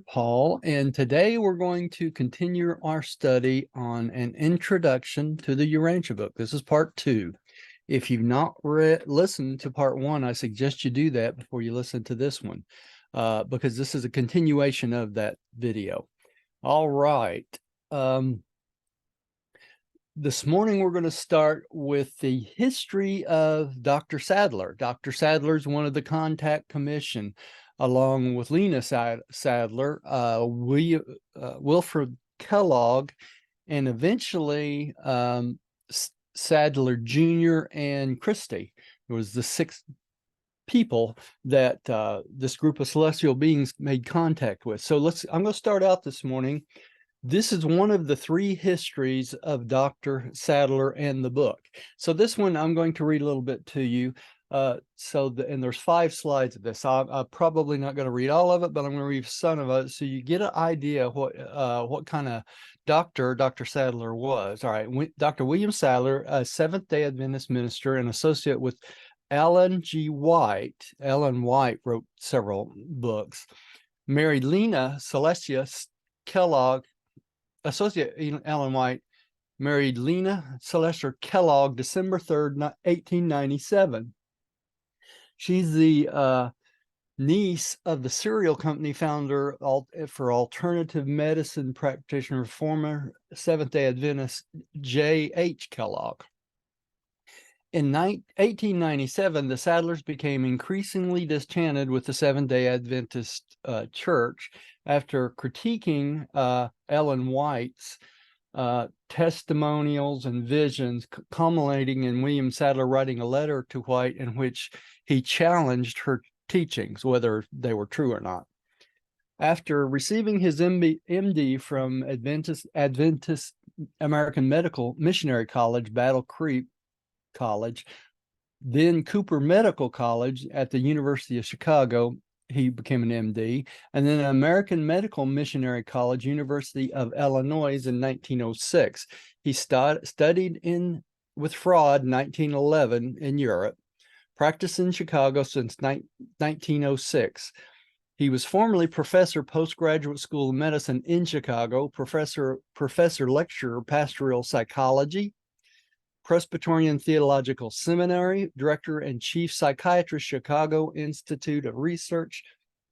Paul, and today we're going to continue our study on an introduction to the Urantia book. This is part 2. If you've not listened to part 1, I suggest you do that before you listen to this one, because this is a continuation of that video. All right. This morning we're going to start with the history of Dr. Sadler. Dr. Sadler is one of the contact commission, along with Lena Sadler, Wilfred Kellogg, and eventually Sadler Jr. and Christie. It was the 6 people that this group of celestial beings made contact with. So I'm going to start out this morning. This is one of the 3 histories of Dr. Sadler and the book. So this one I'm going to read a little bit to you. And there's 5 slides of this. I'm probably not going to read all of it, but I'm going to read some of it so you get an idea of what kind of doctor Dr. Sadler was. All right, Dr. William Sadler, a Seventh-day Adventist minister and associate with Ellen G. White. Ellen White wrote several books. Married Lena Celestia Kellogg. Associate Ellen White married Lena Celestia Kellogg December 3rd, 1897. She's the niece of the cereal company founder for alternative medicine practitioner, former Seventh-day Adventist J.H. Kellogg. In 1897, the Sadlers became increasingly disenchanted with the Seventh-day Adventist Church after critiquing Ellen White's testimonials and visions, culminating in William Sadler writing a letter to White in which he challenged her teachings, whether they were true or not. After receiving his MD from Adventist American Medical Missionary College, Battle Creek College, then Cooper Medical College at the University of Chicago, he became an MD, and then American Medical Missionary College, University of Illinois in 1906. He studied with Freud in 1911 in Europe, practiced in Chicago since 1906. He was formerly professor, postgraduate school of medicine in Chicago, professor lecturer, pastoral psychology, Presbyterian Theological Seminary, director and chief psychiatrist, Chicago Institute of Research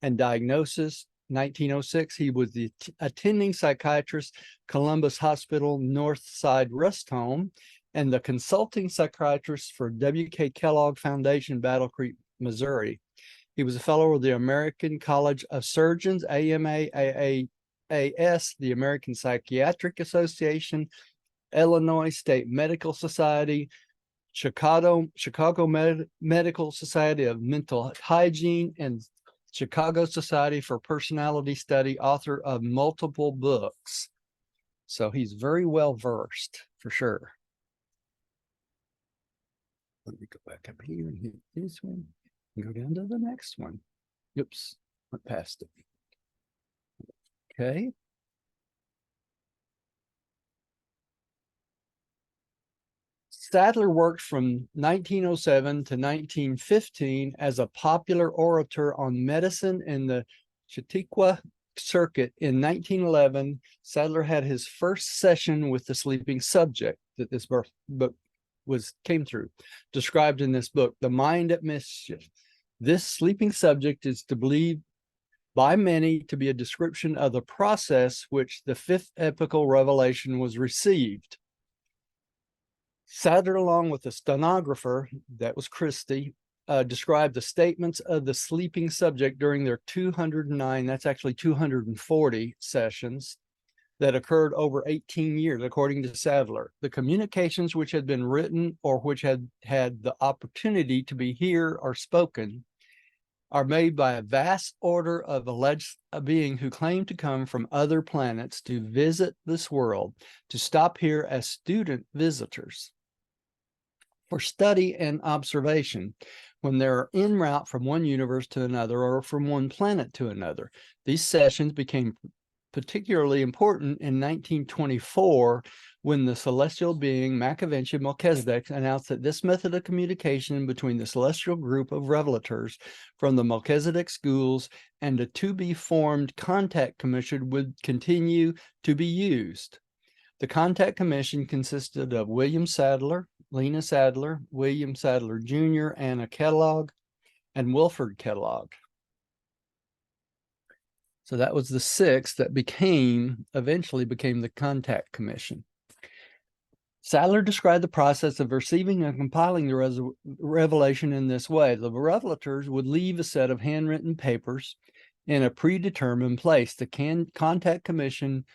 and Diagnosis, 1906. He was the attending psychiatrist, Columbus Hospital North Side Rest Home, and the consulting psychiatrist for W.K. Kellogg Foundation, Battle Creek, Missouri. He was a fellow of the American College of Surgeons, AMA-AAS, the American Psychiatric Association, Illinois State Medical Society, Chicago Medical Society of Mental Hygiene, and Chicago Society for Personality Study, author of multiple books. So he's very well versed, for sure. Let me go back up here and hit this one and go down to the next one. Oops, went past it. Okay. Sadler worked from 1907 to 1915 as a popular orator on medicine in the Chautauqua Circuit. In 1911, Sadler had his first session with the sleeping subject that this book came through, described in this book, The Mind at Mischief. This sleeping subject is to believe by many to be a description of the process which the 5th epochal revelation was received. Sadler, along with the stenographer, that was Christie, described the statements of the sleeping subject during their 209, that's actually 240 sessions that occurred over 18 years, according to Sadler. The communications which had been written or which had had the opportunity to be heard or spoken are made by a vast order of alleged beings who claim to come from other planets to visit this world, to stop here as student visitors for study and observation when they're en route from one universe to another or from one planet to another. These sessions became particularly important in 1924 when the celestial being Macaventi Melchizedek announced that this method of communication between the celestial group of revelators from the Melchizedek schools and a to-be-formed contact commission would continue to be used. The contact commission consisted of William Sadler, Lena Sadler, William Sadler Jr., Anna Kellogg, and Wilford Kellogg. So that was the six that eventually became the Contact Commission. Sadler described the process of receiving and compiling the revelation in this way. The revelators would leave a set of handwritten papers in a predetermined place. The Contact Commission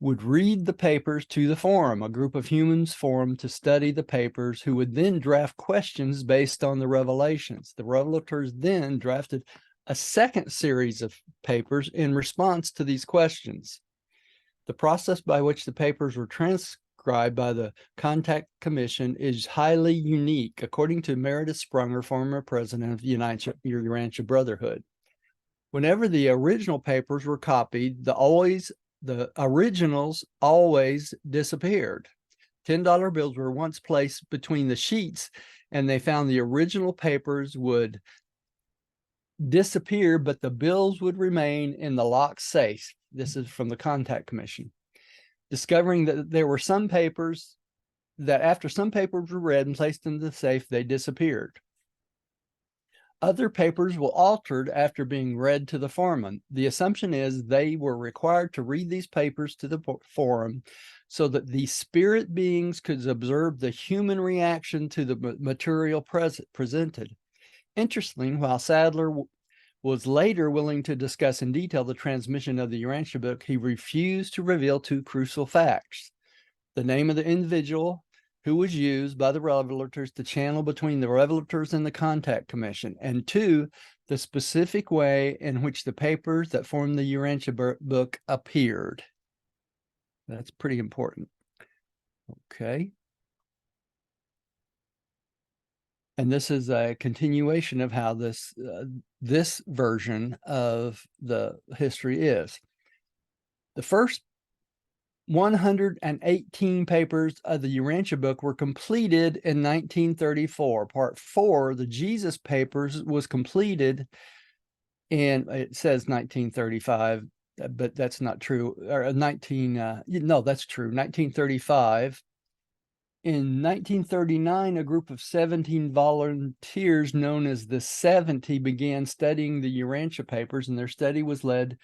would read the papers to the forum. A group of humans formed to study the papers, who would then draft questions based on the revelations. The revelators then drafted a second series of papers in response to these questions. The process by which the papers were transcribed by the Contact Commission is highly unique, according to Meredith Sprunger, former president of the Urantia Brotherhood. Whenever the original papers were copied, the originals always disappeared. $10 bills were once placed between the sheets, and they found the original papers would disappear, but the bills would remain in the locked safe. This is from the Contact Commission. Discovering that there were some papers that after some papers were read and placed in the safe, they disappeared. Other papers were altered after being read to the forum. The assumption is they were required to read these papers to the forum so that the spirit beings could observe the human reaction to the material presented. Interesting, while Sadler was later willing to discuss in detail the transmission of the Urantia book, he refused to reveal two crucial facts: the name of the individual who was used by the revelators to channel between the revelators and the Contact Commission, and two, the specific way in which the papers that formed the Urantia book appeared. That's pretty important. Okay. And this is a continuation of how this version of the history is. The first 118 papers of the Urantia book were completed in 1934. Part 4, the Jesus papers, was completed in, it says 1935, but that's not true. Or no, that's true, 1935. In 1939, a group of 17 volunteers known as the 70 began studying the Urantia papers, and their study was led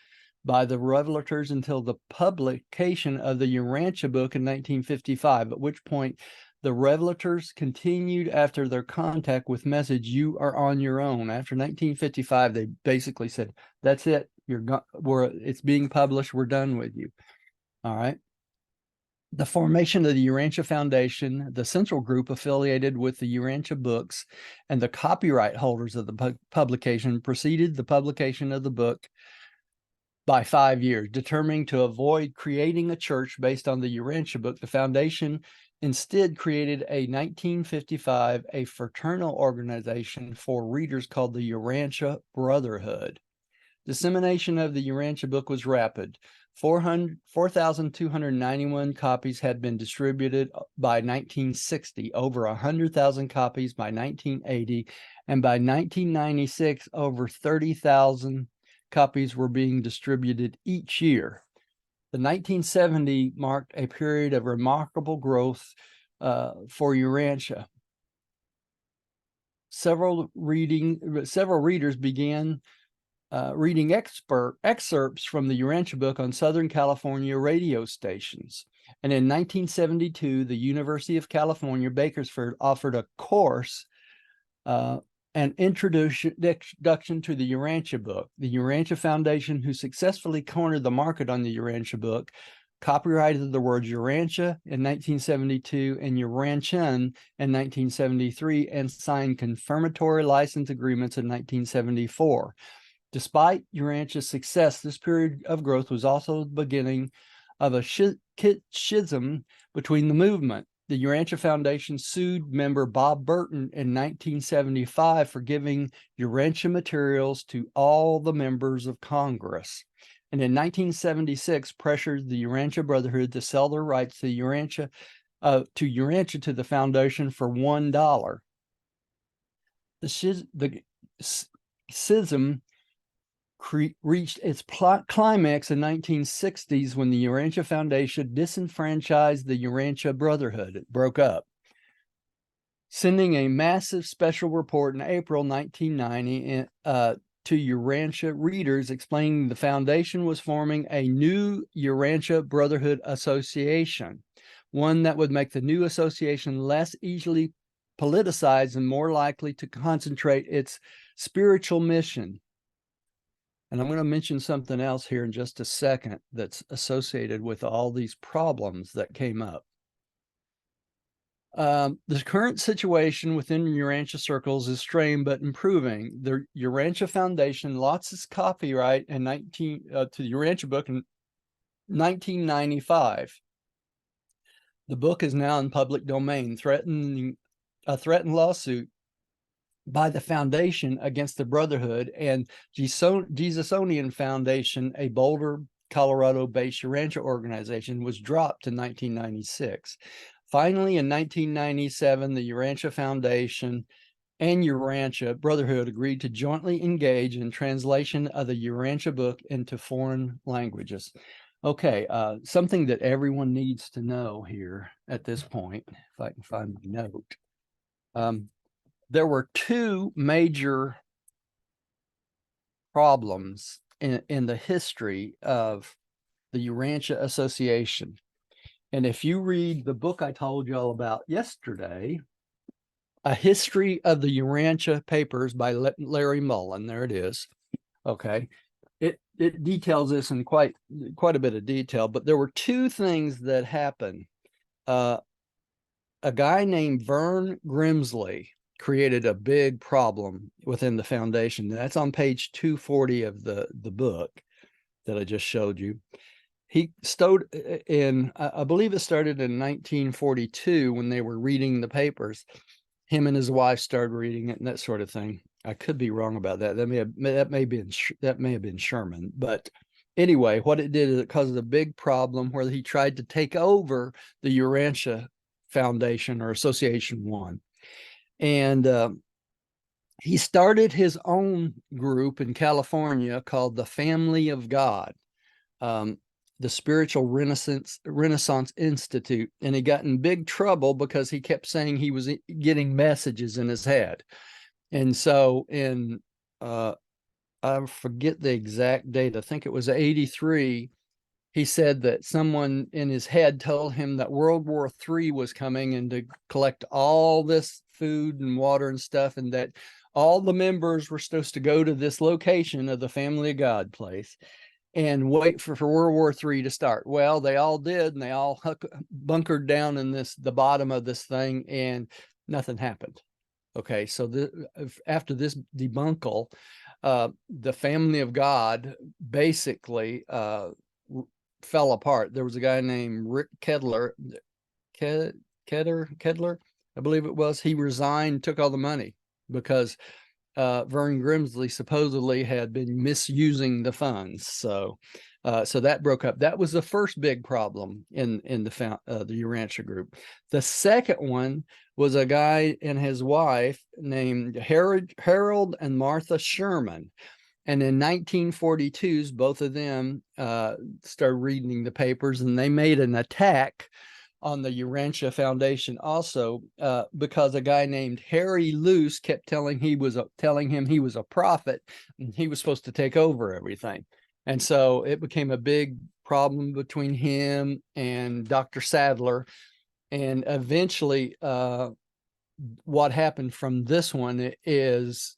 by the revelators until the publication of the Urantia book in 1955, at which point the revelators continued after their contact with message, "You are on your own." After 1955, they basically said, "That's it. It's being published. We're done with you." All right. The formation of the Urantia Foundation, the central group affiliated with the Urantia books, and the copyright holders of the publication preceded the publication of the book by 5 years. Determining to avoid creating a church based on the Urantia book, the foundation instead created a 1955 a fraternal organization for readers called the Urantia Brotherhood. Dissemination of the Urantia book was rapid. 4,291 copies had been distributed by 1960, over 100,000 copies by 1980, and by 1996, over 30,000 copies were being distributed each year. The 1970 marked a period of remarkable growth for Urantia. Several readers began reading excerpts from the Urantia book on Southern California radio stations. And in 1972, the University of California, Bakersfield, offered a course, an introduction to the Urantia book. The Urantia Foundation, who successfully cornered the market on the Urantia book, copyrighted the words Urantia in 1972 and Urantian in 1973, and signed confirmatory license agreements in 1974. Despite Urantia's success, this period of growth was also the beginning of a schism between the movement. The Urantia Foundation sued member Bob Burton in 1975 for giving Urantia materials to all the members of Congress. and in 1976 pressured the Urantia Brotherhood to sell their rights to Urantia to the foundation for $1. The schism reached its climax in 1960s when the Urantia Foundation disenfranchised the Urantia Brotherhood. It broke up, sending a massive special report in April 1990 to Urantia readers explaining the foundation was forming a new Urantia Brotherhood Association, one that would make the new association less easily politicized and more likely to concentrate its spiritual mission. And I'm going to mention something else here in just a second that's associated with all these problems that came up. The current situation within Urantia circles is strained but improving. The Urantia Foundation lost its copyright to the Urantia book in 1995. The book is now in public domain, threatened lawsuit by the foundation against the Brotherhood and Jeffersonian Foundation, a Boulder, Colorado-based Urantia organization, was dropped in 1996. Finally, in 1997, the Urantia Foundation and Urantia Brotherhood agreed to jointly engage in translation of the Urantia book into foreign languages. Okay, something that everyone needs to know here at this point, if I can find my note. There were two major problems in the history of the Urantia Association. And if you read the book I told you all about yesterday, A History of the Urantia Papers by Larry Mullen, there it is. Okay. It details this in quite a bit of detail, but there were two things that happened. A guy named Vern Grimsley created a big problem within the foundation. That's on page 240 of the book that I just showed you. He started in, I believe it started in 1942 when they were reading the papers. Him and his wife started reading it and that sort of thing. I could be wrong about that. That may have been Sherman. But anyway, what it did is it caused a big problem where he tried to take over the Urantia Foundation or Association One. And he started his own group in California called the Family of God. The Spiritual Renaissance Institute, and he got in big trouble because he kept saying he was getting messages in his head. And so in I forget the exact date, I think it was 83, he said that someone in his head told him that World War III was coming and to collect all this food and water and stuff, and that all the members were supposed to go to this location of the Family of God place and wait for World War III to start. Well, they all did, and they all bunkered down in the bottom of this thing, and nothing happened. Okay, so after this debacle, the Family of God basically fell apart. There was a guy named Rick Kedler, I believe it was. He resigned, took all the money because Vern Grimsley supposedly had been misusing the funds. So that broke up. That was the first big problem in the Urantia group. The second one was a guy and his wife named Harold and Martha Sherman. And in 1942, both of them started reading the papers, and they made an attack on the Urantia Foundation also because a guy named Harry Luce kept telling him he was a prophet and he was supposed to take over everything. And so it became a big problem between him and Dr. Sadler. And eventually what happened from this one is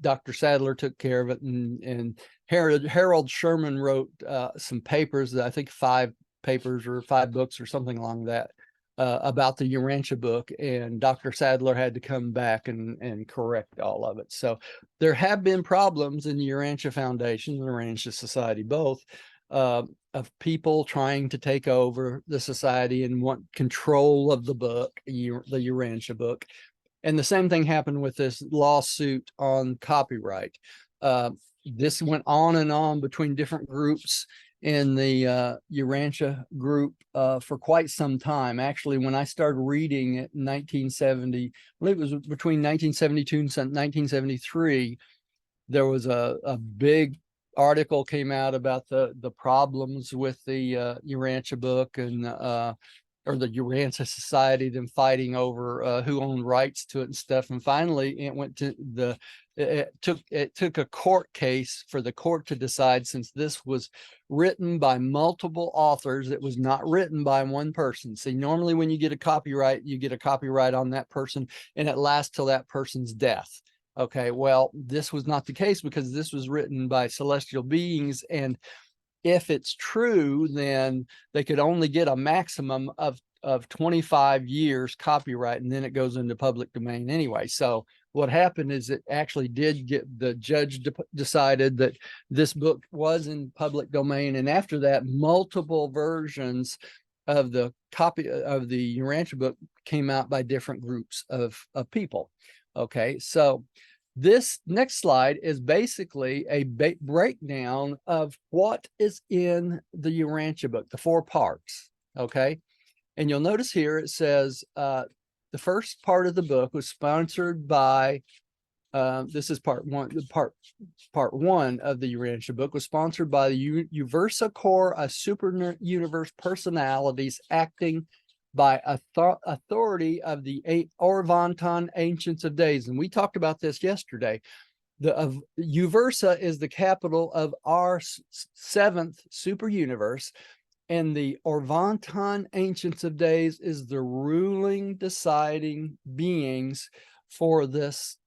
Dr. Sadler took care of it, and Harold Sherman wrote some papers, that I think 5 papers or 5 books or something along that about the Urantia book, and Dr. Sadler had to come back and correct all of it. So there have been problems in the Urantia Foundation and the Urantia Society both of people trying to take over the society and want control of the book, the Urantia book. And the same thing happened with this lawsuit on copyright. this went on and on between different groups in the Urantia group for quite some time. Actually, when I started reading it in 1970, I believe it was between 1972 and 1973, there was a big article came out about the problems with the Urantia book and or the Urantia Society, them fighting over who owned rights to it and stuff. And finally, it went to it took a court case for the court to decide, since this was written by multiple authors, it was not written by one person. See, normally when you get a copyright, you get a copyright on that person and it lasts till that person's death. Okay, well, this was not the case because this was written by celestial beings, and if it's true, then they could only get a maximum of 25 years copyright, and then it goes into public domain anyway. So what happened is it actually did get, the judge decided that this book was in public domain, and after that, multiple versions of the copy of the Urantia book came out by different groups of people. Okay, so this next slide is basically a breakdown of what is in the Urantia book, the 4 parts. Okay, and you'll notice here it says the first part of the book was sponsored by this is part one of the Urantia book, was sponsored by the Uversa Corps of Super Universe personalities acting by authority of the 8 Orvanton Ancients of Days. And we talked about this yesterday. The Uversa is the capital of our 7th super universe, and the Orvanton Ancients of Days is the ruling, deciding beings for this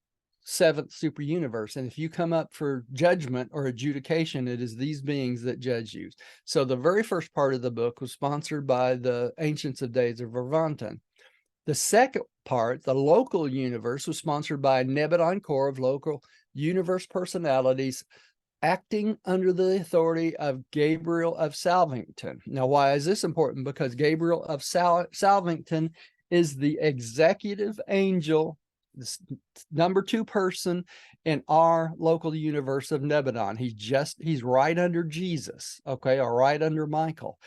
7th super universe. And if you come up for judgment or adjudication, it is these beings that judge you. So the very first part of the book was sponsored by the Ancients of Days of Orvanton. The second part, the local universe, was sponsored by a Nebadon Corps of local universe personalities acting under the authority of Gabriel of Salvington. Now, why is this important? Because Gabriel of Salvington is the executive angel, this number 2 person in our local universe of Nebadon. He's right under Jesus, okay, or right under Michael.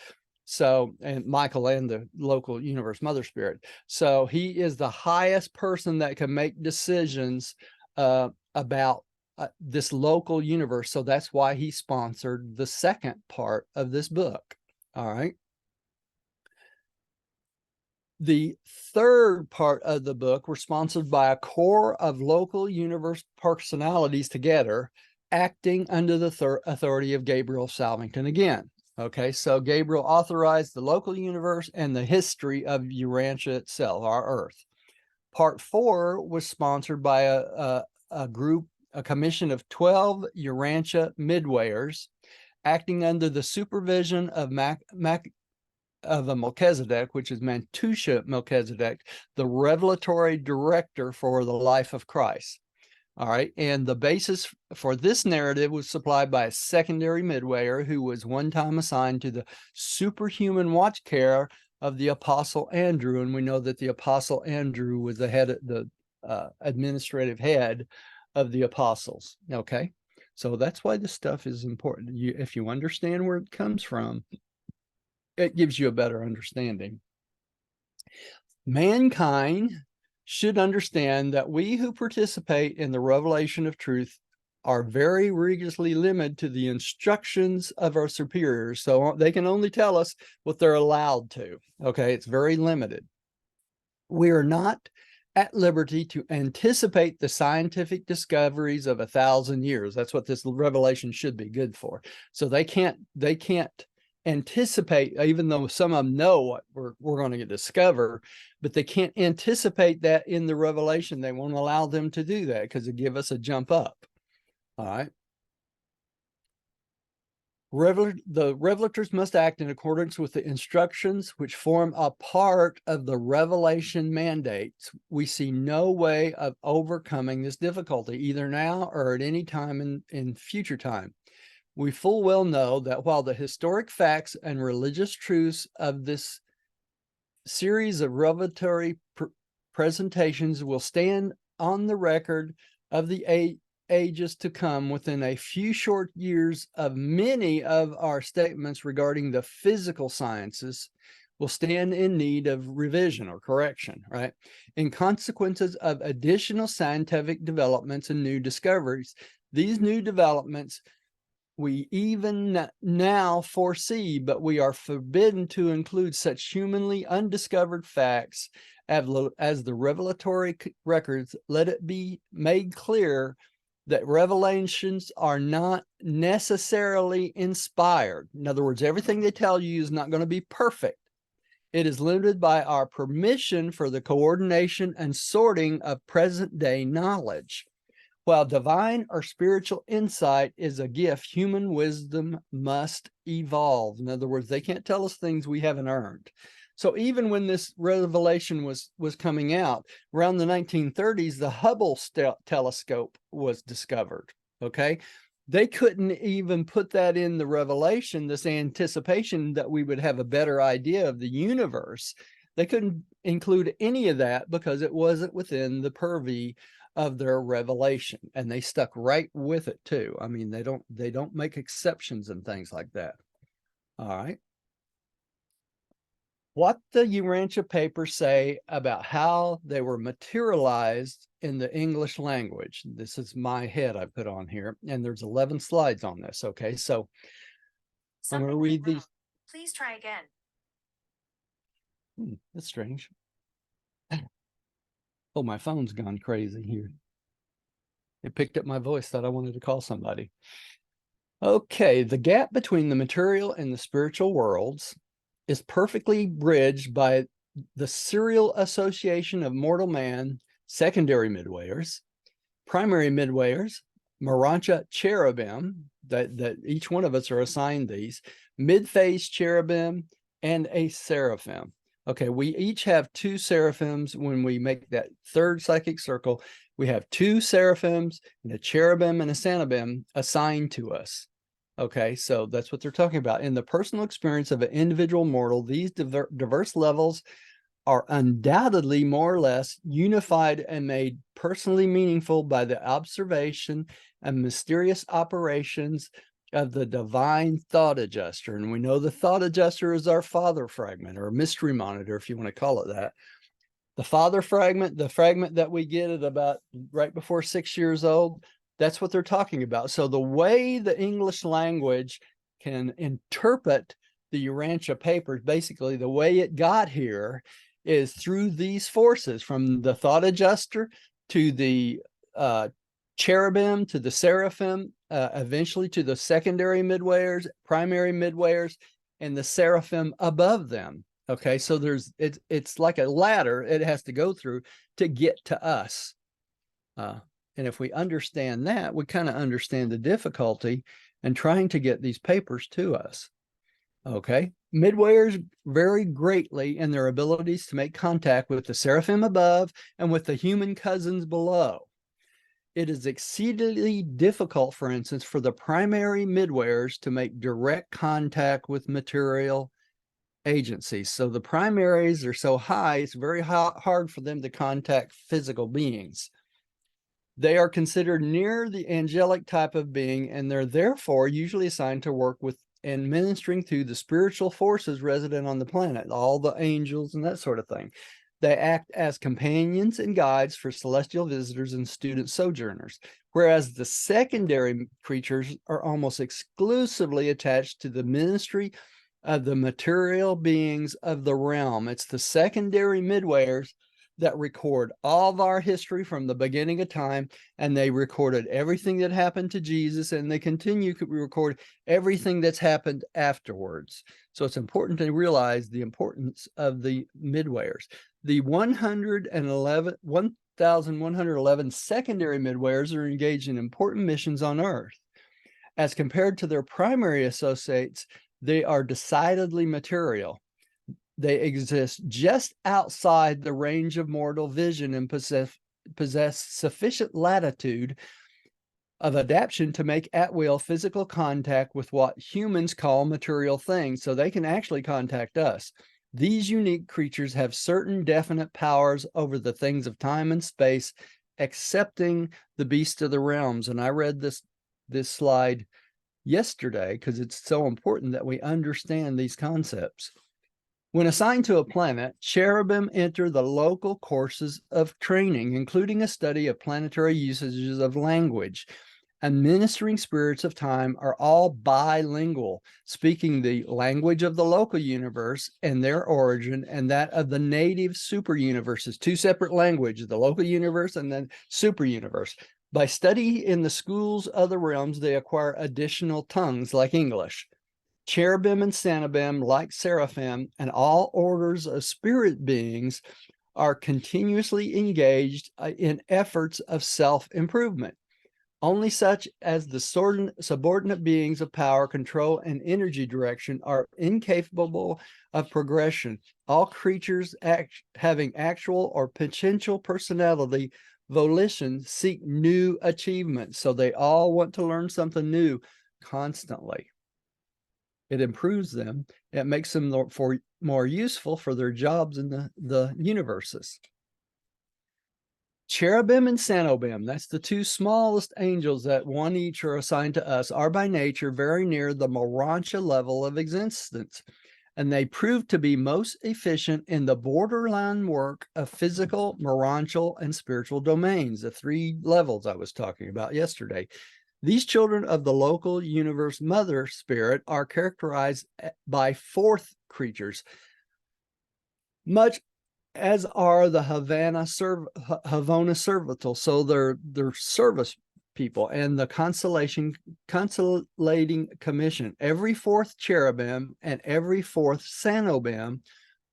So, and Michael and the local universe mother spirit. So he is the highest person that can make decisions about this local universe. So that's why he sponsored the second part of this book. All right. The third part of the book was sponsored by a core of local universe personalities together, acting under the authority of Gabriel Salvington again. Okay, so Gabriel authorized the local universe and the history of Urantia itself, our Earth. Part 4 was sponsored by a commission of 12 Urantia midwayers, acting under the supervision of a Melchizedek, which is Mantusha Melchizedek, the revelatory director for the life of Christ. All right, and the basis for this narrative was supplied by a secondary midwayer who was one time assigned to the superhuman watch care of the Apostle Andrew, and we know that the Apostle Andrew was the head, the administrative head of the apostles. Okay, so that's why this stuff is important. If you understand where it comes from, it gives you a better understanding. Mankind should understand that we who participate in the revelation of truth are very rigorously limited to the instructions of our superiors. So they can only tell us what they're allowed to. Okay, it's very limited. We are not at liberty to anticipate the scientific discoveries of 1,000 years. That's what this revelation should be good for. So they can't anticipate, even though some of them know what we're going to discover, but they can't anticipate that in the revelation. They won't allow them to do that because it give us a jump up. All right. The revelators must act in accordance with the instructions which form a part of the revelation mandates. We see no way of overcoming this difficulty, either now or at any time in future time. We full well know that while the historic facts and religious truths of this series of revelatory presentations will stand on the record of the ages to come, within a few short years of many of our statements regarding the physical sciences, will stand in need of revision or correction, right? In consequences of additional scientific developments and new discoveries, these new developments we even now foresee, but we are forbidden to include such humanly undiscovered facts as the revelatory records. Let it be made clear that revelations are not necessarily inspired. In other words, everything they tell you is not going to be perfect. It is limited by our permission for the coordination and sorting of present-day knowledge. While divine or spiritual insight is a gift, human wisdom must evolve. In other words, they can't tell us things we haven't earned. So even when this revelation was coming out, around the 1930s, the Hubble telescope was discovered, okay? They couldn't even put that in the revelation, this anticipation that we would have a better idea of the universe. They couldn't include any of that because it wasn't within the purview of their revelation, and they stuck right with it too. I mean, they don't make exceptions and things like that. All right. What the Urantia papers say about how they were materialized in the English language. This is my head I put on here, and there's 11 slides on this. Okay, so I'm going to read these. Please try again. That's strange. Oh, my phone's gone crazy here. It picked up my voice, thought I wanted to call somebody. Okay, the gap between the material and the spiritual worlds is perfectly bridged by the serial association of mortal man, secondary midwayers, primary midwayers, Urantia cherubim, that each one of us are assigned these, mid-phase cherubim, and a seraphim. Okay, we each have two seraphims. When we make that third psychic circle, we have two seraphims and a cherubim and a seraphim assigned to us. Okay, so that's what they're talking about. In the personal experience of an individual mortal, these diverse levels are undoubtedly more or less unified and made personally meaningful by the observation and mysterious operations of the divine thought adjuster. And we know the thought adjuster is our father fragment, or mystery monitor, if you want to call it that. The father fragment, the fragment that we get at about right before 6 years old, that's what they're talking about. So the way the English language can interpret the Urantia papers, basically the way it got here is through these forces, from the thought adjuster to the cherubim to the seraphim, eventually to the secondary midwayers, primary midwayers, and the seraphim above them. Okay, so it's like a ladder it has to go through to get to us. And if we understand that, we kind of understand the difficulty in trying to get these papers to us. Okay, midwayers vary greatly in their abilities to make contact with the seraphim above and with the human cousins below. It is exceedingly difficult, for instance, for the primary midwayers to make direct contact with material agencies. So the primaries are so high, it's very hard for them to contact physical beings. They are considered near the angelic type of being, and they're therefore usually assigned to work with and ministering to the spiritual forces resident on the planet, all the angels and that sort of thing. They act as companions and guides for celestial visitors and student sojourners, whereas the secondary creatures are almost exclusively attached to the ministry of the material beings of the realm. It's the secondary midwayers that record all of our history from the beginning of time, and they recorded everything that happened to Jesus, and they continue to record everything that's happened afterwards. So it's important to realize the importance of the midwayers. The 1,111 secondary midwayers are engaged in important missions on Earth. As compared to their primary associates, they are decidedly material. They exist just outside the range of mortal vision and possess sufficient latitude of adaptation to make at will physical contact with what humans call material things, so they can actually contact us. These unique creatures have certain definite powers over the things of time and space accepting the beast of the realms. And I read this slide yesterday because it's so important that we understand these concepts. When assigned to a planet, cherubim enter the local courses of training, including a study of planetary usages of language. Administering spirits of time are all bilingual, speaking the language of the local universe and their origin, and that of the native super universes. Two separate languages, the local universe and then super universe. By study in the schools of the realms, they acquire additional tongues like English. Cherubim and Sanobim, like seraphim, and all orders of spirit beings are continuously engaged in efforts of self-improvement. Only such as the subordinate beings of power, control, and energy direction are incapable of progression. All creatures having actual or potential personality, volition, seek new achievements. So they all want to learn something new constantly. It improves them. It makes them more useful for their jobs in the universes. Cherubim and Sanobim, that's the two smallest angels that one each are assigned to us, are by nature very near the Urantia level of existence, and they prove to be most efficient in the borderline work of physical, morantial, and spiritual domains, the three levels I was talking about yesterday. These children of the local universe mother spirit are characterized by fourth creatures, much as are the Havana Servital. So they're service people, and the consolating commission. Every fourth cherubim and every fourth Sanobim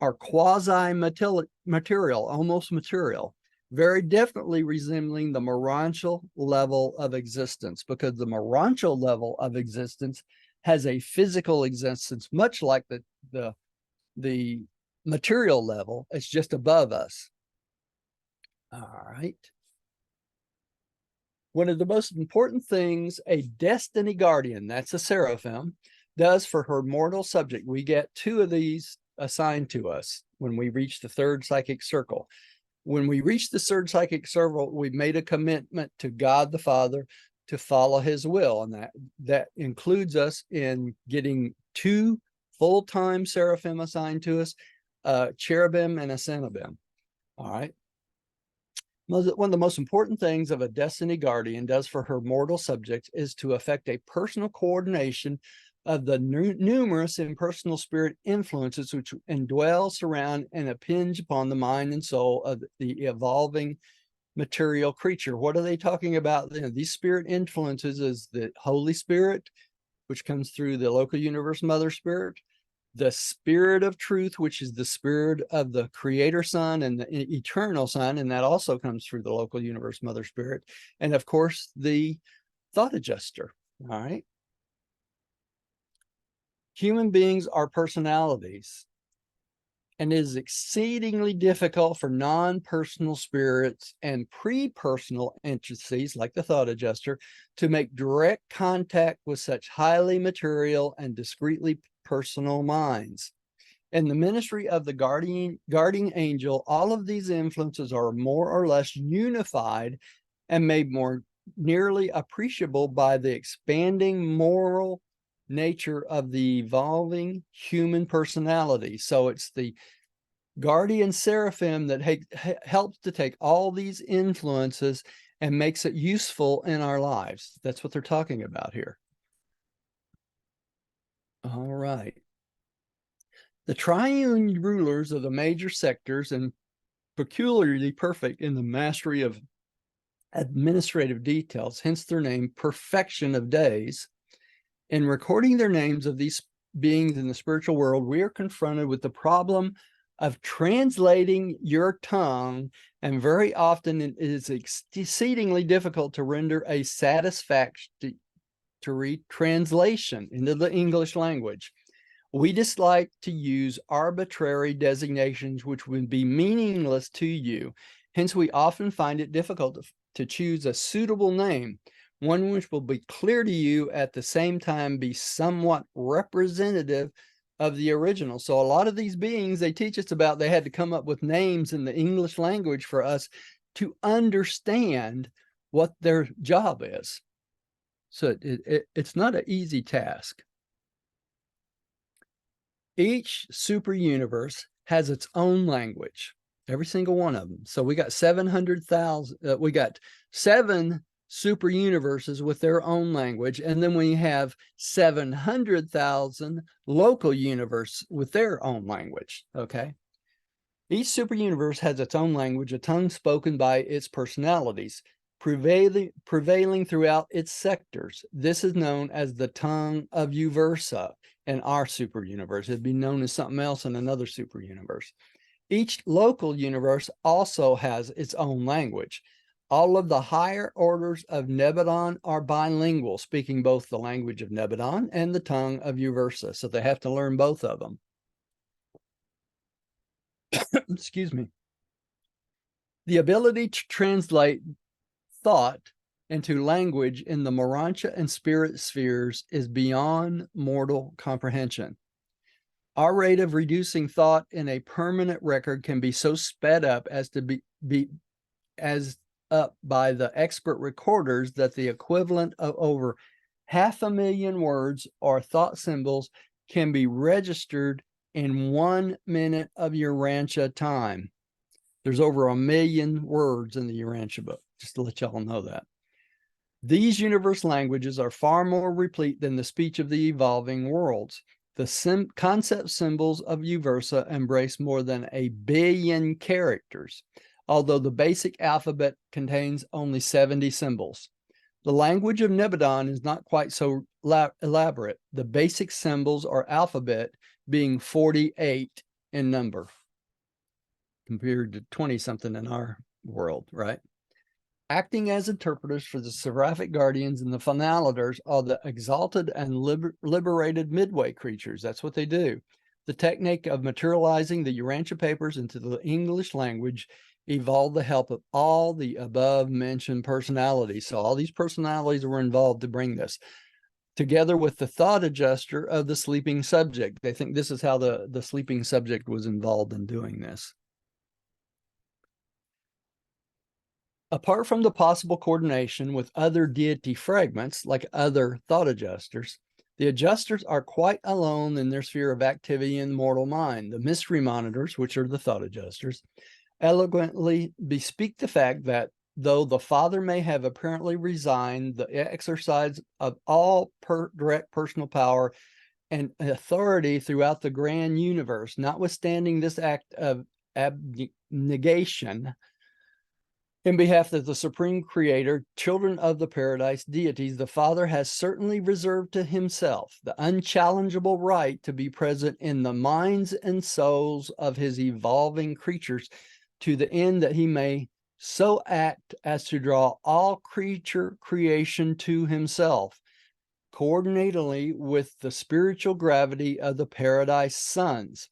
are quasi-material, almost material, very definitely resembling the Morantial level of existence, because the Morantial level of existence has a physical existence, much like the material level. It's just above us. All right. One of the most important things a destiny guardian, that's a seraphim, does for her mortal subject, we get two of these assigned to us when we reach the third psychic circle. When we reach the third psychic circle, we've made a commitment to God the Father to follow his will. And that includes us in getting two full-time seraphim assigned to us, cherubim and a Sanobim. All right. One of the most important things of a destiny guardian does for her mortal subjects is to effect a personal coordination of the numerous impersonal spirit influences which indwell, surround, and impinge upon the mind and soul of the evolving material creature. What are they talking about? These spirit influences is the Holy Spirit, which comes through the local universe mother spirit, the spirit of truth, which is the spirit of the creator son and the eternal son, and that also comes through the local universe mother spirit, and of course the thought adjuster. All right. Human beings are personalities, and it is exceedingly difficult for non-personal spirits and pre-personal entities like the thought adjuster to make direct contact with such highly material and discreetly personal minds. In the ministry of the guardian angel, all of these influences are more or less unified and made more nearly appreciable by the expanding moral nature of the evolving human personality. So it's the guardian seraphim that helps to take all these influences and makes it useful in our lives. That's what they're talking about here. All right. The triune rulers of the major sectors and peculiarly perfect in the mastery of administrative details, hence their name, perfection of days. In recording their names of these beings in the spiritual world, we are confronted with the problem of translating your tongue, and very often it is exceedingly difficult to render a satisfactory translation into the English language. We dislike to use arbitrary designations which would be meaningless to you. Hence, we often find it difficult to choose a suitable name, one which will be clear to you at the same time be somewhat representative of the original. So a lot of these beings they teach us about, they had to come up with names in the English language for us to understand what their job is. So it's not an easy task. Each super universe has its own language, every single one of them. So we got 700,000, we got 7 super universes with their own language. And then we have 700,000 local universe with their own language. Okay. Each super universe has its own language, a tongue spoken by its personalities, prevailing throughout its sectors. This is known as the tongue of Uversa in our super universe. It'd be known as something else in another super universe. Each local universe also has its own language. All of the higher orders of Nebadon are bilingual, speaking both the language of Nebadon and the tongue of Uversa. So they have to learn both of them. Excuse me. The ability to translate thought into language in the Urantia and spirit spheres is beyond mortal comprehension. Our rate of reducing thought in a permanent record can be so sped up as to be as up by the expert recorders that the equivalent of over 500,000 words or thought symbols can be registered in 1 minute of Urantia time. There's over 1 million words in the Urantia book, just to let y'all know that. These universe languages are far more replete than the speech of the evolving worlds. The concept symbols of Uversa embrace more than 1 billion characters, although the basic alphabet contains only 70 symbols. The language of Nebadon is not quite so elaborate, the basic symbols or alphabet being 48 in number, compared to 20-something in our world, right? Acting as interpreters for the seraphic guardians and the finaliters are the exalted and liberated midway creatures. That's what they do. The technique of materializing the Urantia papers into the English language evolved the help of all the above mentioned personalities. So all these personalities were involved to bring this, together with the thought adjuster of the sleeping subject. They think this is how the sleeping subject was involved in doing this. Apart from the possible coordination with other deity fragments, like other thought adjusters, the adjusters are quite alone in their sphere of activity in mortal mind. The mystery monitors, which are the thought adjusters, eloquently bespeak the fact that though the Father may have apparently resigned the exercise of all direct personal power and authority throughout the grand universe, notwithstanding this act of abnegation in behalf of the Supreme Creator, children of the paradise deities, the Father has certainly reserved to himself the unchallengeable right to be present in the minds and souls of his evolving creatures, to the end that he may so act as to draw all creature creation to himself, coordinately with the spiritual gravity of the paradise sons.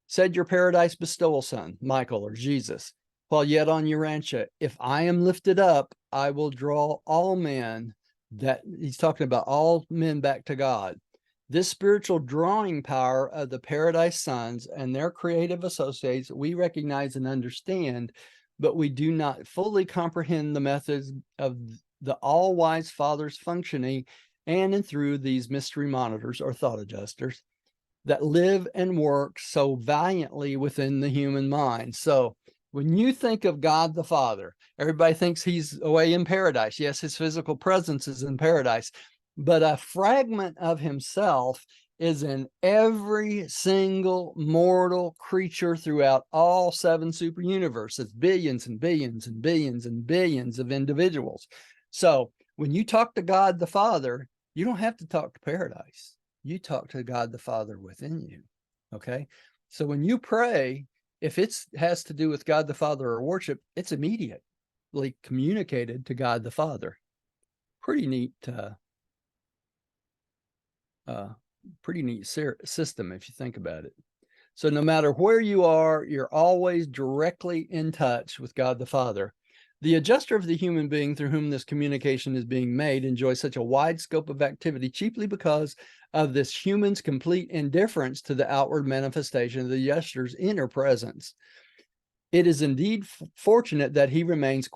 Said your paradise bestowal son, Michael or Jesus, while yet on Urantia, if I am lifted up, I will draw all men, that he's talking about all men, back to God. This spiritual drawing power of the paradise sons and their creative associates we recognize and understand, but we do not fully comprehend the methods of the all-wise Father's functioning and through these mystery monitors or thought adjusters that live and work so valiantly within the human mind. So when you think of God the Father, everybody thinks he's away in paradise. Yes, his physical presence is in paradise, but a fragment of himself is in every single mortal creature throughout all 7 super universes, billions and billions and billions and billions of individuals. So when you talk to God the Father, you don't have to talk to paradise. You talk to God the Father within you, okay? So when you pray, if it has to do with God the Father or worship, it's immediately communicated to God the Father. Pretty neat, system if you think about it. So no matter where you are, you're always directly in touch with God the Father. The adjuster of the human being through whom this communication is being made enjoys such a wide scope of activity chiefly because of this human's complete indifference to the outward manifestation of the adjuster's inner presence. It is indeed fortunate that he remains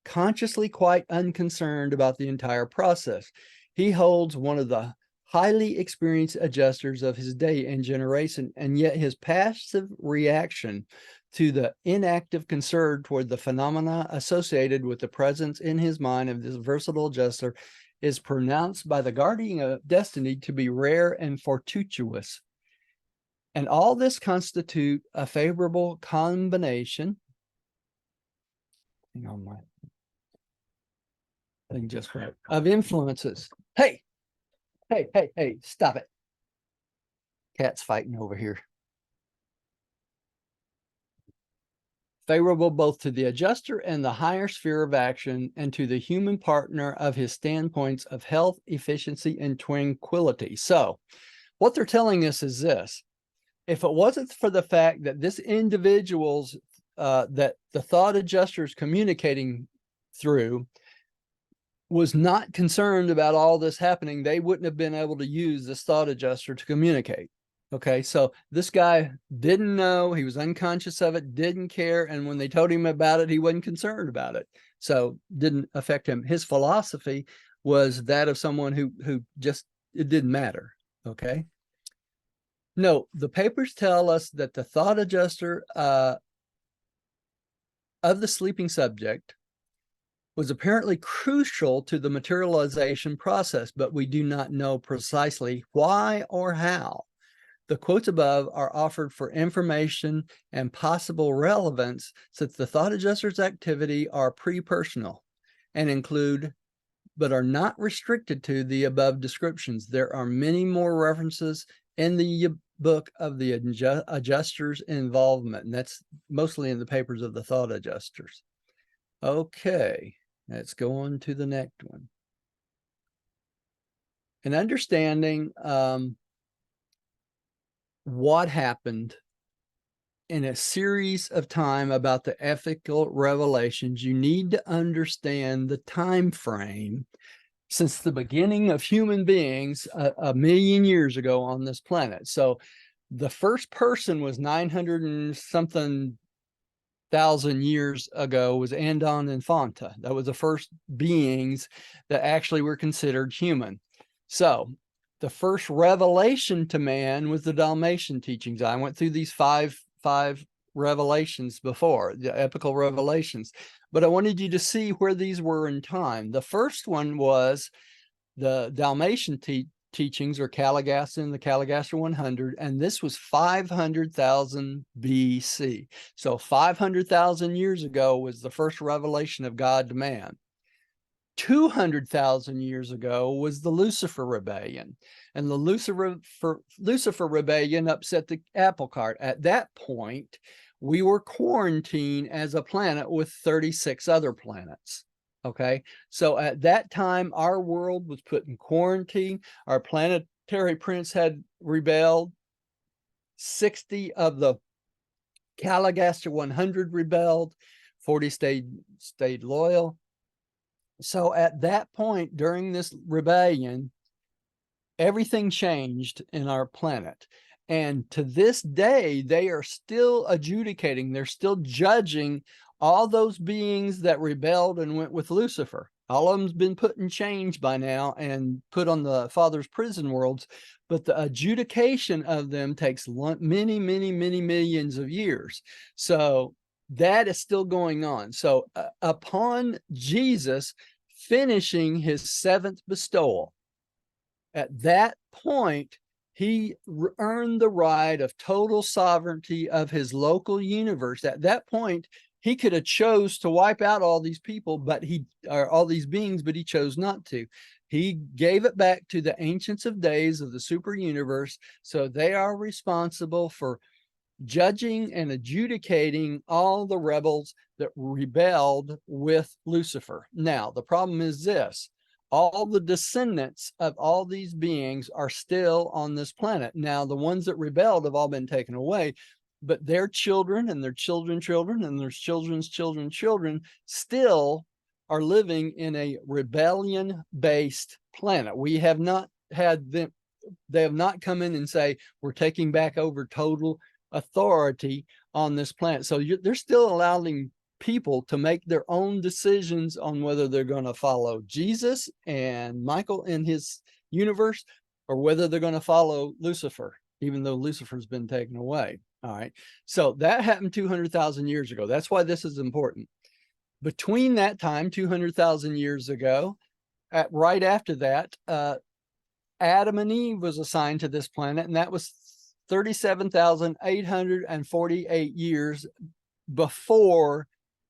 consciously quite unconcerned about the entire process. He holds one of the highly experienced adjusters of his day and generation, and yet his passive reaction to the inactive concern toward the phenomena associated with the presence in his mind of this versatile adjuster is pronounced by the guardian of destiny to be rare and fortuitous. And all this constitute a favorable combination. Hang on, my thing just right. Of influences. Hey, stop it. Cat's fighting over here. Favorable both to the adjuster and the higher sphere of action, and to the human partner of his standpoints of health, efficiency, and tranquility. So what they're telling us is this: if it wasn't for the fact that this individual's that the thought adjuster is communicating through was not concerned about all this happening, they wouldn't have been able to use this thought adjuster to communicate. Okay, so this guy didn't know, he was unconscious of it, didn't care, and when they told him about it, he wasn't concerned about it. So didn't affect him. His philosophy was that of someone who just, it didn't matter. Okay. No, the papers tell us that the thought adjuster of the sleeping subject was apparently crucial to the materialization process, but we do not know precisely why or how. The quotes above are offered for information and possible relevance, since the thought adjuster's activity are pre-personal and include, but are not restricted to, the above descriptions. There are many more references in the book of the adjuster's involvement, and that's mostly in the papers of the thought adjusters. Okay, let's go on to the next one. And understanding what happened in a series of time about the ethical revelations, you need to understand the time frame since the beginning of human beings a million years ago on this planet. So the first person was 900 and something thousand years ago, was Andon and Fanta. That was the first beings that actually were considered human. So the first revelation to man was the Dalmatian teachings. I went through these five revelations before, the epical revelations, but I wanted you to see where these were in time. The first one was the Dalmatian teachings, or Caligastan, the Caligastan 100, and this was 500,000 BC. So 500,000 years ago was the first revelation of God to man. 200,000 years ago was the Lucifer rebellion, and the Lucifer rebellion upset the apple cart. At that point, we were quarantined as a planet with 36 other planets. Okay, so at that time, our world was put in quarantine. Our planetary prince had rebelled. 60 of the Caligastan 100 rebelled. 40 stayed loyal. So at that point, during this rebellion, everything changed in our planet. And to this day, they are still adjudicating, they're still judging all those beings that rebelled and went with Lucifer. All of them's been put in chains by now and put on the Father's prison worlds, but the adjudication of them takes many, many, many millions of years. So that is still going on. So upon Jesus finishing his seventh bestowal, at that point, he earned the right of total sovereignty of his local universe. At that point, he could have chose to wipe out all these people, but all these beings, but he chose not to. He gave it back to the Ancients of Days of the super universe, so they are responsible for judging and adjudicating all the rebels that rebelled with Lucifer. Now, the problem is this: all the descendants of all these beings are still on this planet. Now, the ones that rebelled have all been taken away, but their children and their children's children and their children's children's children still are living in a rebellion-based planet. We have not had them, they have not come in and say, we're taking back over total authority on this planet. So they're still allowing people to make their own decisions on whether they're going to follow Jesus and Michael in his universe, or whether they're going to follow Lucifer, even though Lucifer's been taken away. All right. So that happened 200,000 years ago. That's why this is important. Between that time, 200,000 years ago, right after that, Adam and Eve was assigned to this planet, and that was 37,848 years before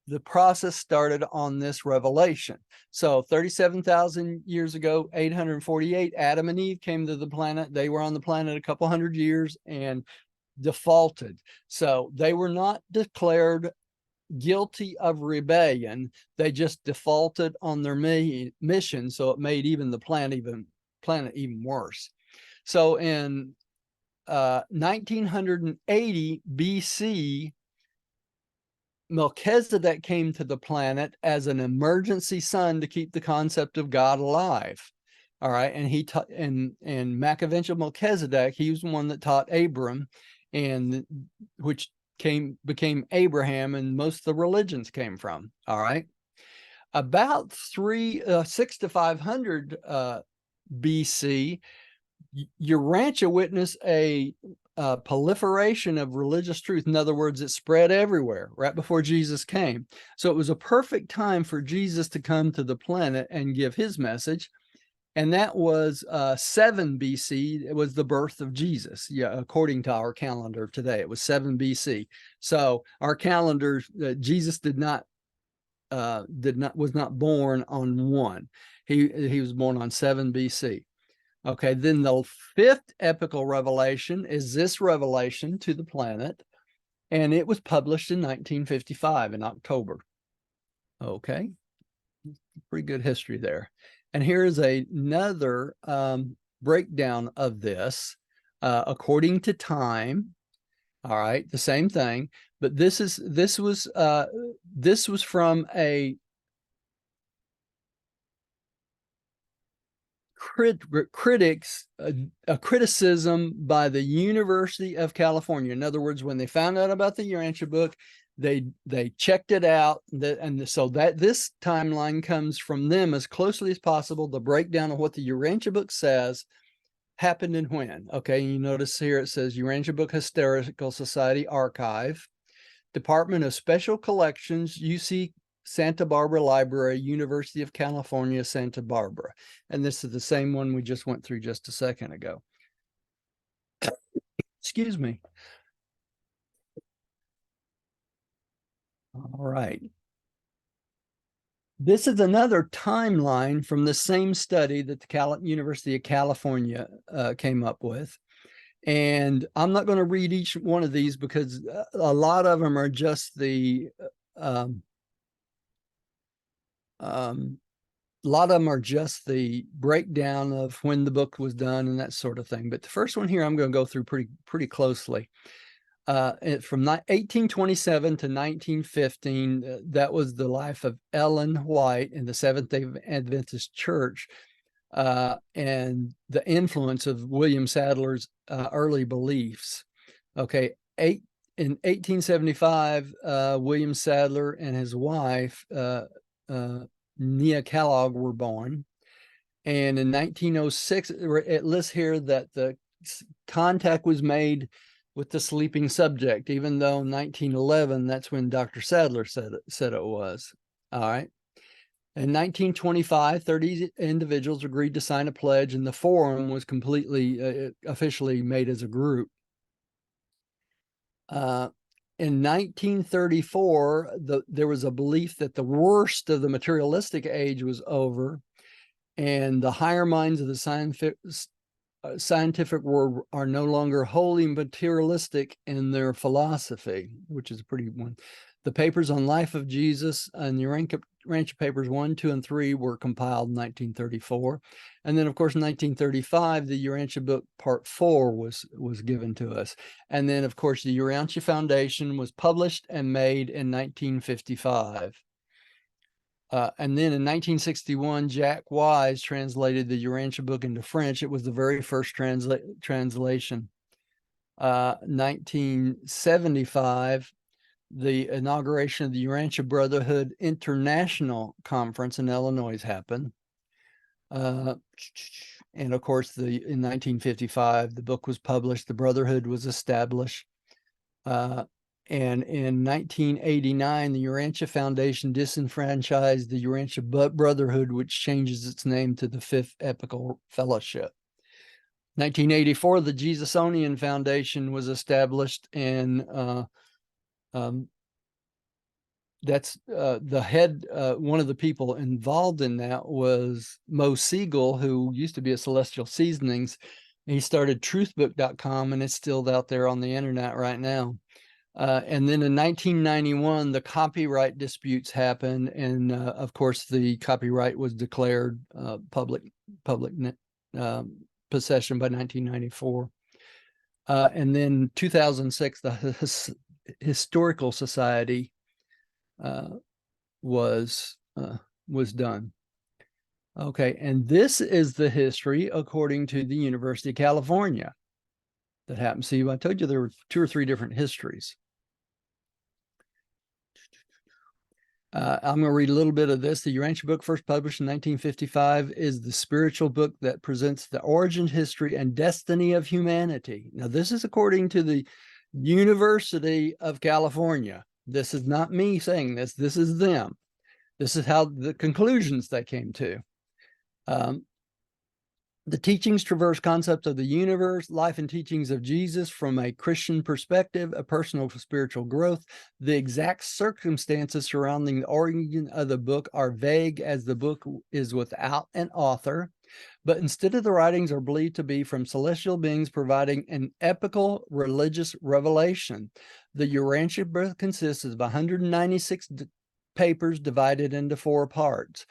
the process started on this revelation. So 37,000 years ago, 848, Adam and Eve came to the planet. They were on the planet a couple hundred years and defaulted. So they were not declared guilty of rebellion. They just defaulted on their mission. So it made even the planet even worse. So in 1980 BC, Melchizedek came to the planet as an emergency son to keep the concept of God alive. All right. And he taught, and Machiavellian Melchizedek, he was the one that taught Abram, and which became Abraham, and most of the religions came from. All right. About 6 to 500 BC, Urantia witnessed a proliferation of religious truth. In other words, it spread everywhere right before Jesus came. So it was a perfect time for Jesus to come to the planet and give his message. And that was 7 BC. It was the birth of Jesus. Yeah, according to our calendar today, it was 7 BC. So our calendar, Jesus was not born on 1. He was born on 7 BC. Okay, then the 5th epical revelation is this revelation to the planet, and it was published in 1955 in October. Okay, pretty good history there. And here is another breakdown of this according to time. All right, the same thing, but this was from a criticism by the University of California. In other words, when they found out about the Urantia book, they checked it out, so that this timeline comes from them as closely as possible. The breakdown of what the Urantia book says happened and when. Okay, you notice here it says Urantia Book Historical Society Archive, Department of Special Collections, UC Santa Barbara Library, University of California, Santa Barbara. And this is the same one we just went through just a second ago. Excuse me. All right. This is another timeline from the same study that the University of California came up with. And I'm not going to read each one of these because a lot of them are just the breakdown of when the book was done and that sort of thing. But the first one here, I'm going to go through pretty closely. From 1827 to 1915, that was the life of Ellen White in the Seventh-day Adventist Church, and the influence of William Sadler's early beliefs. Okay, in 1875, William Sadler and his wife, Nia Kellogg, were born. And in 1906, it lists here that the contact was made with the sleeping subject, even though in 1911, that's when Dr. Sadler said it was. All right. In 1925, 30 individuals agreed to sign a pledge, and the forum was completely officially made as a group. In 1934, there was a belief that the worst of the materialistic age was over, and the higher minds of the scientific world are no longer wholly materialistic in their philosophy, which is a pretty one. The papers on Life of Jesus and the Urantia Papers 1, 2, and 3 were compiled in 1934. And then, of course, in 1935, the Urantia book Part 4 was given to us. And then, of course, the Urantia Foundation was published and made in 1955. And then in 1961, Jack Wise translated the Urantia book into French. It was the very first translation. 1975, the inauguration of the Urantia Brotherhood International Conference in Illinois happened. And of course, in 1955, the book was published, the Brotherhood was established. And in 1989, the Urantia Foundation disenfranchised the Urantia Brotherhood, which changes its name to the Fifth Epical Fellowship. 1984, the Jesusonian Foundation was established, and that's the head, one of the people involved in that was Mo Siegel, who used to be at Celestial Seasonings. He started truthbook.com, and it's still out there on the internet right now. And then in 1991, the copyright disputes happened, and of course, the copyright was declared public possession by 1994. And then 2006, the Historical Society was done. Okay, and this is the history according to the University of California that happened. See, I told you there were 2 or 3 different histories. I'm going to read a little bit of this. The Urantia book, first published in 1955, is the spiritual book that presents the origin, history, and destiny of humanity. Now, this is according to the University of California. This is not me saying this. This is them. This is how the conclusions they came to. The teachings traverse concepts of the universe, life and teachings of Jesus from a Christian perspective, a personal spiritual growth. The exact circumstances surrounding the origin of the book are vague, as the book is without an author, but instead of the writings are believed to be from celestial beings providing an epical religious revelation. The Urantia book consists of 196 papers divided into 4 parts.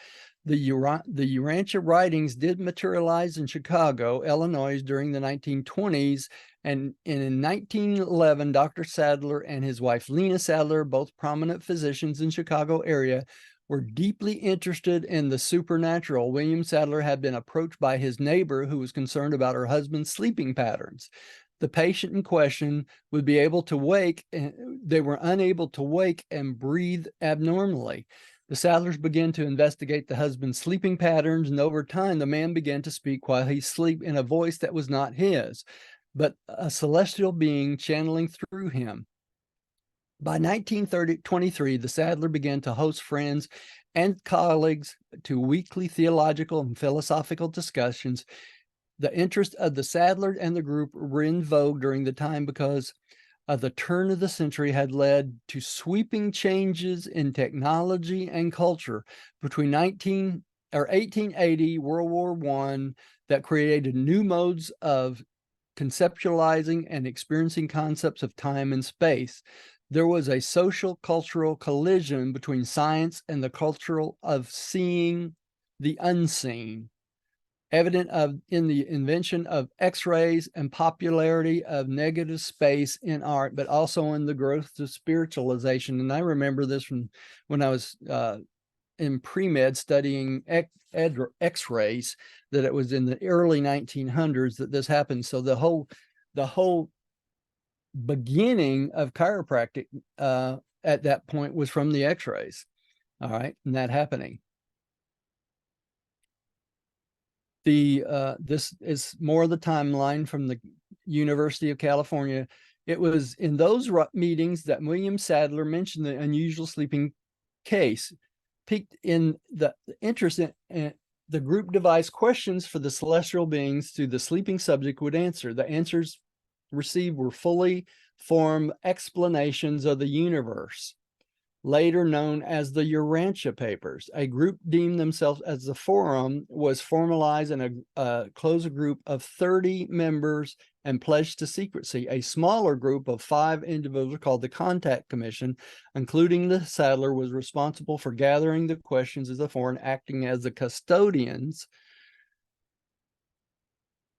The Urantia writings did materialize in Chicago, Illinois during the 1920s, and in 1911, Dr. Sadler and his wife Lena Sadler, both prominent physicians in Chicago area, were deeply interested in the supernatural. William Sadler had been approached by his neighbor who was concerned about her husband's sleeping patterns. The patient in question would be able to wake, and they were unable to wake and breathe abnormally. The Sadlers began to investigate the husband's sleeping patterns, and over time, the man began to speak while he slept in a voice that was not his, but a celestial being channeling through him. By 1923, the Sadler began to host friends and colleagues to weekly theological and philosophical discussions. The interest of the Sadler and the group were in vogue during the time because the turn of the century had led to sweeping changes in technology and culture between 1880, World War I, that created new modes of conceptualizing and experiencing concepts of time and space. There was a social cultural collision between science and the cultural of seeing the unseen, evident in the invention of X-rays and popularity of negative space in art, but also in the growth of spiritualization. And I remember this from when I was in pre-med studying X-rays, that it was in the early 1900s that this happened. So the whole beginning of chiropractic at that point was from the X-rays. All right, and that happening. This is more of the timeline from the University of California. It was in those meetings that William Sadler mentioned the unusual sleeping case, piqued in the interest in the group devised questions for the celestial beings to the sleeping subject would answer. The answers received were fully formed explanations of the universe, later known as the Urantia Papers. A group deemed themselves as the Forum was formalized in a closed group of 30 members and pledged to secrecy. A smaller group of 5 individuals called the Contact Commission, including the Sadler, was responsible for gathering the questions of the Forum, acting as the custodians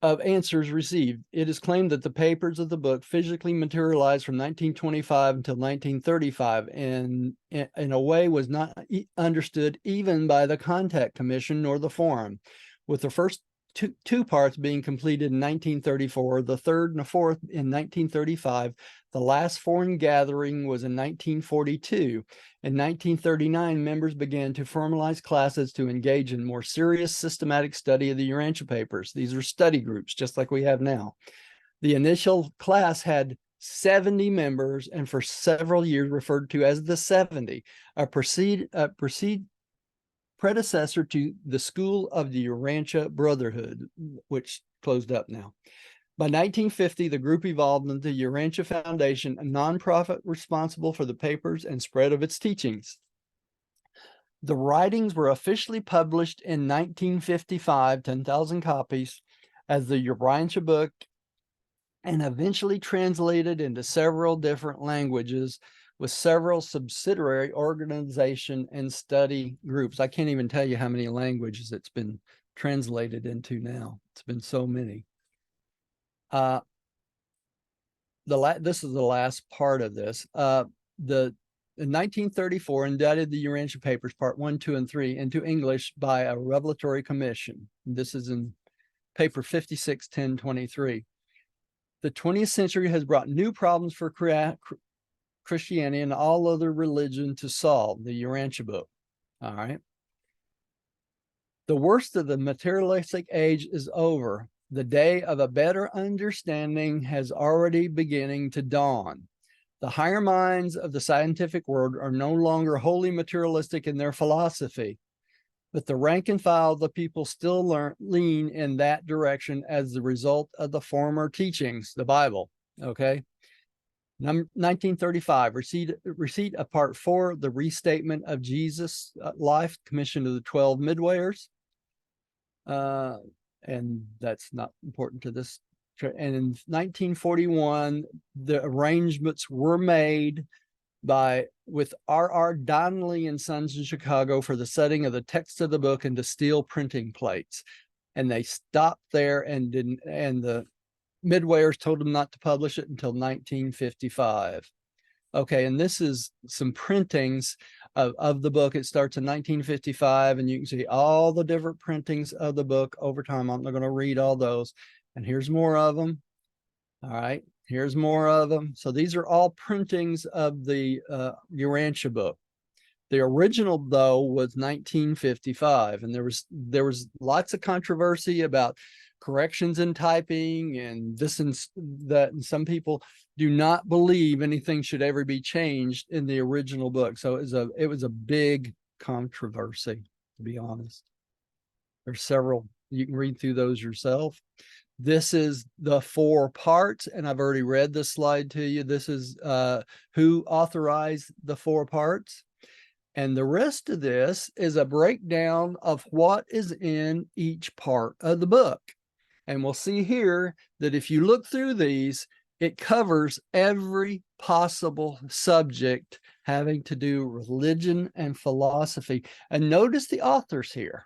of answers received. It is claimed that the papers of the book physically materialized from 1925 until 1935, and in a way was not understood even by the Contact Commission nor the Forum. With the first two parts being completed in 1934, the third and the fourth in 1935. The last foreign gathering was in 1942. In 1939, members began to formalize classes to engage in more serious systematic study of the Urantia papers. These are study groups, just like we have now. The initial class had 70 members and for several years referred to as the 70, a predecessor to the School of the Urantia Brotherhood, which closed up now. By 1950, the group evolved into the Urantia Foundation, a nonprofit responsible for the papers and spread of its teachings. The writings were officially published in 1955, 10,000 copies, as the Urantia book, and eventually translated into several different languages with several subsidiary organization and study groups. I can't even tell you how many languages it's been translated into now. It's been so many. This is the last part of this. In 1934, indicted the Urantia Papers, Part 1, 2, and 3, into English by a revelatory commission. This is in paper 561023. The 20th century has brought new problems for Christianity and all other religion to solve, the Urantia book. All right. The worst of the materialistic age is over. The day of a better understanding has already beginning to dawn. The higher minds of the scientific world are no longer wholly materialistic in their philosophy, but the rank and file of the people still lean in that direction as the result of the former teachings, the Bible. Okay. 1935, receipt of Part 4, the restatement of Jesus' life, commission to the 12 midwayers. And that's not important to this. And in 1941, the arrangements were made with R.R. Donnelly and Sons in Chicago for the setting of the text of the book into steel printing plates. And they stopped there and the midwayers told them not to publish it until 1955. Okay, and this is some printings of the book. It starts in 1955, and you can see all the different printings of the book over time. I'm not going to read all those. And here's more of them. All right, here's more of them. So these are all printings of the Urantia book. The original, though, was 1955, and there was lots of controversy about corrections in typing and this and that, and some people do not believe anything should ever be changed in the original book. So it was a big controversy, to be honest. There's several, you can read through those yourself. This is the 4 parts, and I've already read this slide to you. This is who authorized the 4 parts. And the rest of this is a breakdown of what is in each part of the book. And we'll see here that if you look through these, it covers every possible subject having to do religion and philosophy. And notice the authors here.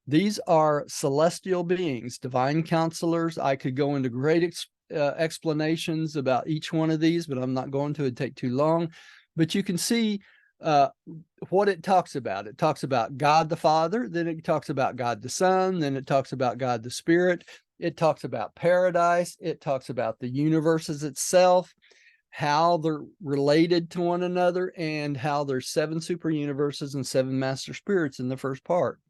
These are celestial beings, divine counselors. I could go into great explanations about each one of these, but I'm not going to. It'd take too long. But you can see what it talks about. It talks about God the Father, then it talks about God the Son, then it talks about God the Spirit. It talks about paradise. It talks about the universes itself, how they're related to one another, and how there's 7 super universes and 7 master spirits in the first part.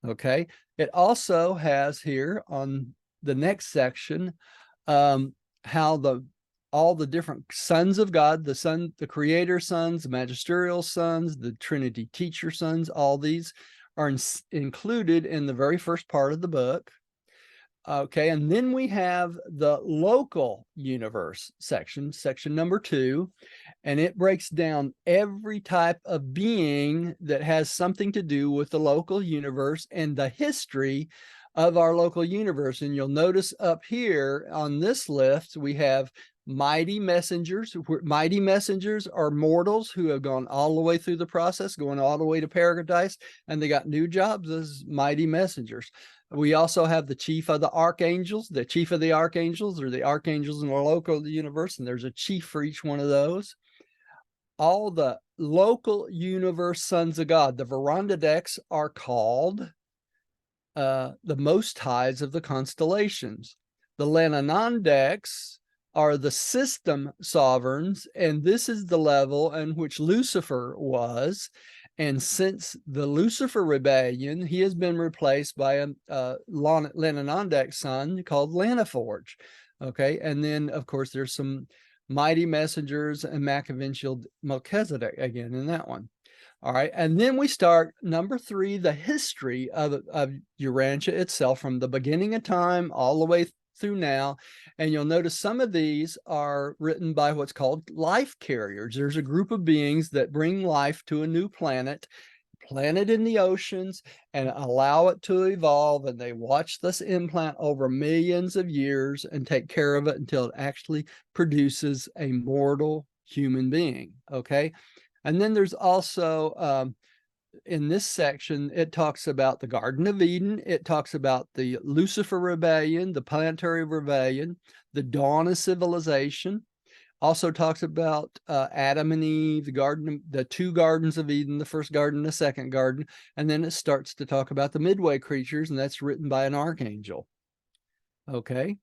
Okay. It also has here on the next section how all the different sons of God, the Son, the Creator sons, the magisterial sons, the Trinity teacher sons, all these are included in the very first part of the book. Okay, and then we have the local universe section number 2, and it breaks down every type of being that has something to do with the local universe and the history of our local universe. And you'll notice up here on this list, we have mighty messengers. Mighty messengers are mortals who have gone all the way through the process, going all the way to paradise, and they got new jobs as mighty messengers. We also have the chief of the archangels. The chief of the archangels are the archangels in the local universe, and there's a chief for each one of those. All the local universe sons of God, the veranda decks, are called the most tides of the constellations. The Lananandeks are the system sovereigns, and this is the level in which Lucifer was. And since the Lucifer rebellion, he has been replaced by a Lananandek son called Lanaforge. Okay, and then of course there's some mighty messengers and Machiavellian Melchizedek again in that one. All right, and then we start number 3, the history of Urantia itself from the beginning of time all the way through now. And you'll notice some of these are written by what's called life carriers. There's a group of beings that bring life to a new planet, plant it in the oceans, and allow it to evolve. And they watch this implant over millions of years and take care of it until it actually produces a mortal human being. Okay. And then there's also, in this section, it talks about the Garden of Eden. It talks about the Lucifer rebellion, the planetary rebellion, the dawn of civilization. Also talks about Adam and Eve, the 2 gardens of Eden, the first garden, the second garden. And then it starts to talk about the midway creatures, and that's written by an archangel. Okay.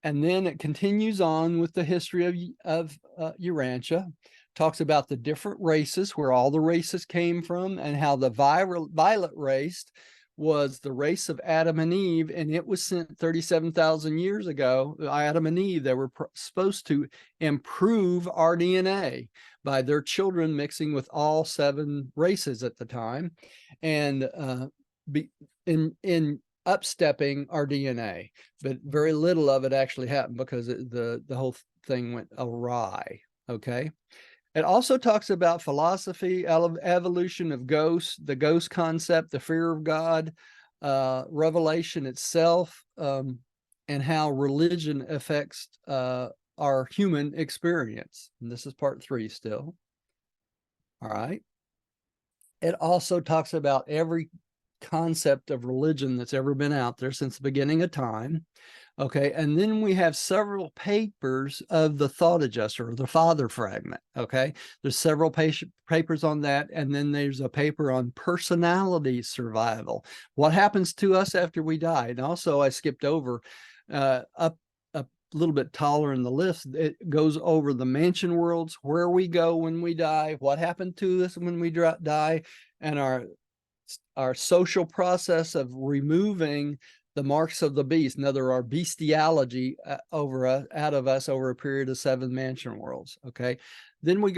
And then it continues on with the history of Urantia, talks about the different races, where all the races came from, and how the violet race was the race of Adam and Eve, and it was sent 37,000 years ago. Adam and Eve, they were supposed to improve our DNA by their children mixing with all 7 races at the time, and in upstepping our DNA, but very little of it actually happened because the whole thing went awry. Okay. It also talks about philosophy, evolution of ghosts, the ghost concept, the fear of God, revelation itself, and how religion affects our human experience. And this is part 3 still. All right. It also talks about every concept of religion that's ever been out there since the beginning of time. Okay, and then we have several papers of the thought adjuster, or the father fragment. Okay, there's several papers on that, and then there's a paper on personality survival. What happens to us after we die? And also, I skipped over up a little bit taller in the list. It goes over the mansion worlds, where we go when we die, what happened to us when we die, and our social process of removing the marks of the beast, another our bestiality out of us over a period of 7 mansion worlds. Okay, then we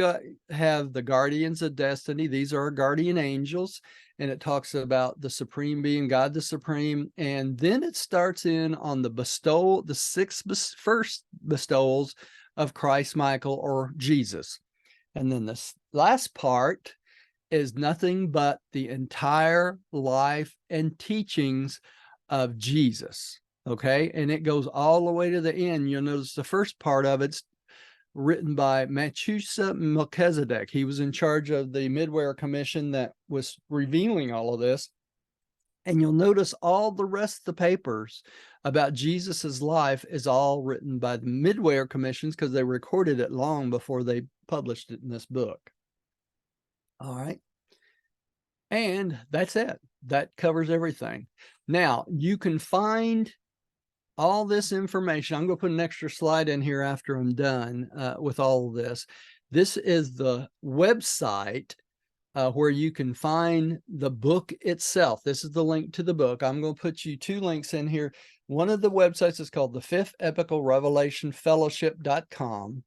have the guardians of destiny. These are our guardian angels, and it talks about the supreme being, God the supreme. And then it starts in on the bestowal, the 6 first bestowals of Christ, Michael, or Jesus. And then this last part is nothing but the entire life and teachings of Jesus. Okay, and it goes all the way to the end. You'll notice the first part of it's written by Machiavellian Melchizedek. He was in charge of the Midway Commission that was revealing all of this. And you'll notice all the rest of the papers about Jesus's life is all written by the Midway Commissions, because they recorded it long before they published it in this book. All right. And that's it. That covers everything. Now, you can find all this information. I'm going to put an extra slide in here after I'm done with all of this. This is the website where you can find the book itself. This is the link to the book. I'm going to put you 2 links in here. One of the websites is called the 5th Epical Revelation Fellowship.com.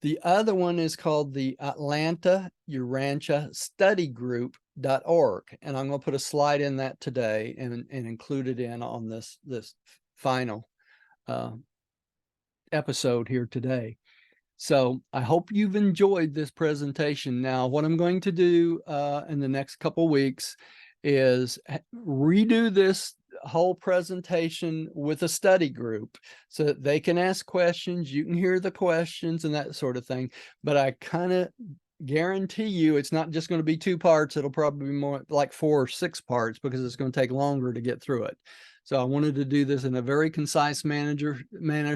The other one is called the Atlanta Urantia Study Group.org. And I'm going to put a slide in that today and include it in on this final episode here today. So I hope you've enjoyed this presentation. Now, what I'm going to do in the next couple of weeks is redo this whole presentation with a study group so that they can ask questions, you can hear the questions and that sort of thing. But I kind of guarantee you it's not just going to be 2 parts. It'll probably be more like 4 or 6 parts, because it's going to take longer to get through it. So I wanted to do this in a very concise manner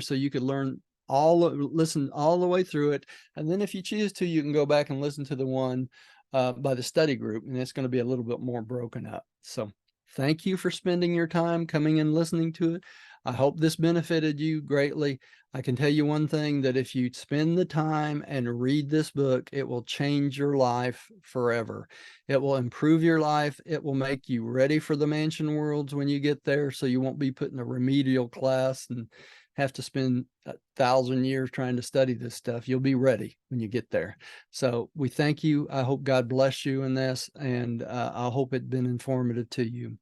so you could listen all the way through it. And then if you choose to, you can go back and listen to the one by the study group, and it's going to be a little bit more broken up. So Thank you for spending your time coming and listening to it. I hope this benefited you greatly. I can tell you one thing, that if you spend the time and read this book, it will change your life forever. It will improve your life. It will make you ready for the mansion worlds when you get there, so you won't be put in a remedial class and have to spend 1,000 years trying to study this stuff. You'll be ready when you get there. So we thank you. I hope God bless you in this, and I hope it's been informative to you.